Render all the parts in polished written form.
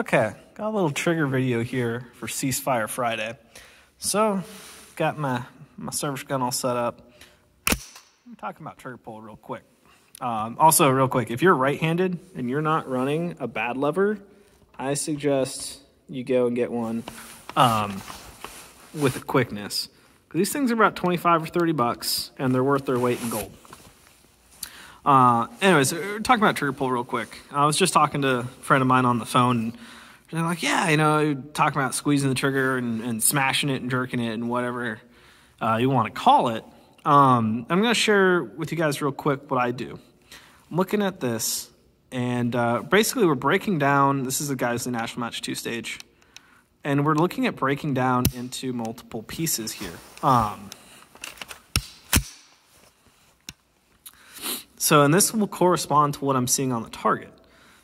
Okay, got a little trigger video here for Ceasefire Friday. So, got my service gun all set up. I'm talking about trigger pull real quick. Also, real quick, if you're right-handed and you're not running a bad lever, I suggest you go and get one with a quickness. These things are about 25 or 30 bucks, and they're worth their weight in gold. Anyways, we're talking about trigger pull real quick. I was just talking to a friend of mine on the phone, and they're like, yeah, you know, talking about squeezing the trigger and smashing it and jerking it and whatever you want to call it. I'm going to share with you guys real quick what I do. I'm looking at this, and basically we're breaking down, this is a Geisley National Match 2 stage, and we're looking at breaking down into multiple pieces here. So, and this will correspond to what I'm seeing on the target.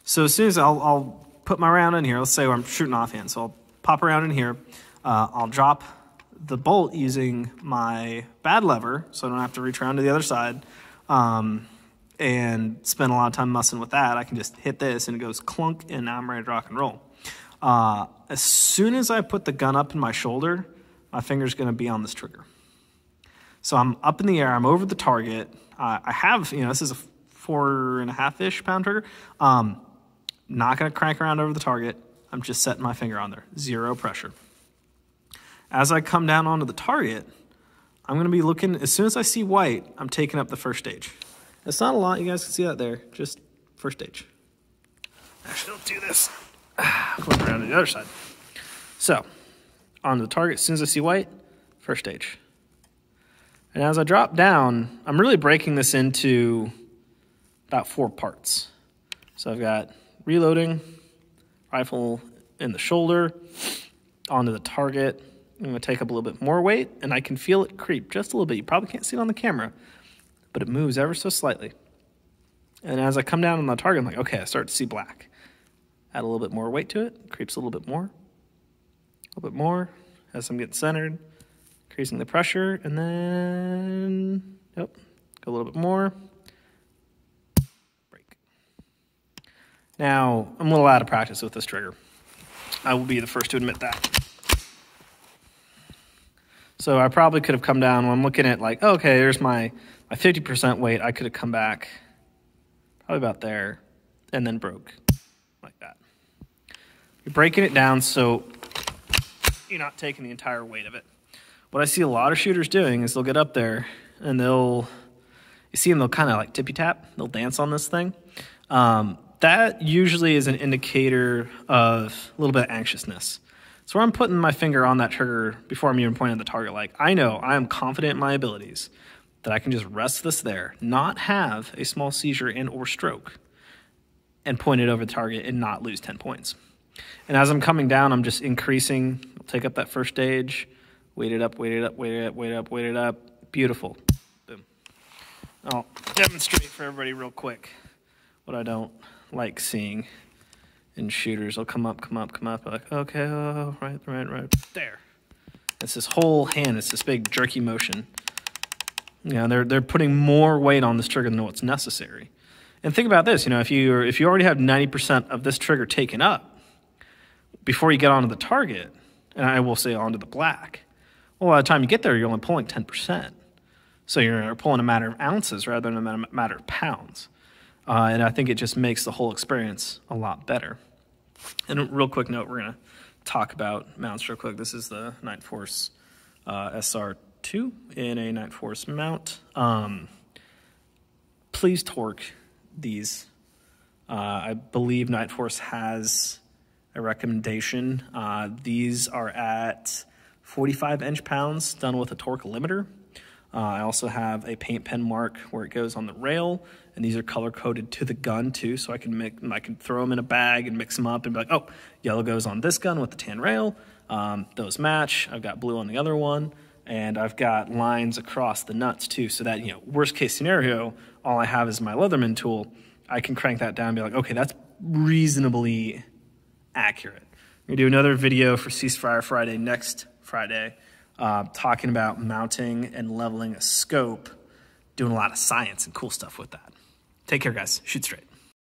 So as soon as I'll put my round in here, let's say I'm shooting offhand. So I'll pop around in here. I'll drop the bolt using my bad lever, so I don't have to reach around to the other side and spend a lot of time messing with that. I can just hit this and it goes clunk, and now I'm ready to rock and roll. As soon as I put the gun up in my shoulder, my finger's going to be on this trigger. So I'm up in the air. I'm over the target. I have, you know, this is a 4.5-ish pound trigger. Not going to crank around over the target. I'm just setting my finger on there. Zero pressure. As I come down onto the target, I'm going to be looking, as soon as I see white, I'm taking up the first stage. It's not a lot. You guys can see that there. Just first stage. Actually, don't do this. Flip around to the other side. So, onto the target, as soon as I see white, first stage. And as I drop down, I'm really breaking this into about 4 parts. So I've got reloading, rifle in the shoulder, onto the target. I'm going to take up a little bit more weight, and I can feel it creep just a little bit. You probably can't see it on the camera, but it moves ever so slightly. And as I come down on the target, I'm like, okay, I start to see black. Add a little bit more weight to it, creeps a little bit more. A little bit more as I'm getting centered. Increasing the pressure, and then, go a little bit more. Break. Now, I'm a little out of practice with this trigger. I will be the first to admit that. So I probably could have come down when I'm looking at like, oh, okay, there's my 50% weight. I could have come back probably about there and then broke like that. You're breaking it down so you're not taking the entire weight of it. What I see a lot of shooters doing is they'll get up there and you see them, they'll kind of like tippy tap, they'll dance on this thing. That usually is an indicator of a little bit of anxiousness. So where I'm putting my finger on that trigger before I'm even pointing at the target, like I know I am confident in my abilities that I can just rest this there, not have a small seizure and or stroke, and point it over the target and not lose 10 points. And as I'm coming down, I'm just increasing, I'll take up that first stage, weight it up, weight it up, weight it up, weight it up, weight it up. Beautiful. Boom. I'll demonstrate for everybody real quick what I don't like seeing in shooters. They'll come up, like, okay, oh, right. There. It's this whole hand. It's this big jerky motion. You know, they're putting more weight on this trigger than what's necessary. And think about this. You know, if you already have 90% of this trigger taken up before you get onto the target, and I will say onto the black, well, by the time you get there, you're only pulling 10%. So you're pulling a matter of ounces rather than a matter of pounds. And I think it just makes the whole experience a lot better. And a real quick note, we're going to talk about mounts real quick. This is the Night Force SR2 in a Night Force mount. Please torque these. I believe Night Force has a recommendation. These are at 45 inch-pounds done with a torque limiter. I also have a paint pen mark where it goes on the rail, and these are color-coded to the gun too, so I can throw them in a bag and mix them up and be like, oh, yellow goes on this gun with the tan rail. Those match. I've got blue on the other one, and I've got lines across the nuts too, so that, you know, worst-case scenario, all I have is my Leatherman tool. I can crank that down and be like, okay, that's reasonably accurate. We're going to do another video for Ceasefire Friday next Friday, talking about mounting and leveling a scope, doing a lot of science and cool stuff with that. Take care, guys. Shoot straight.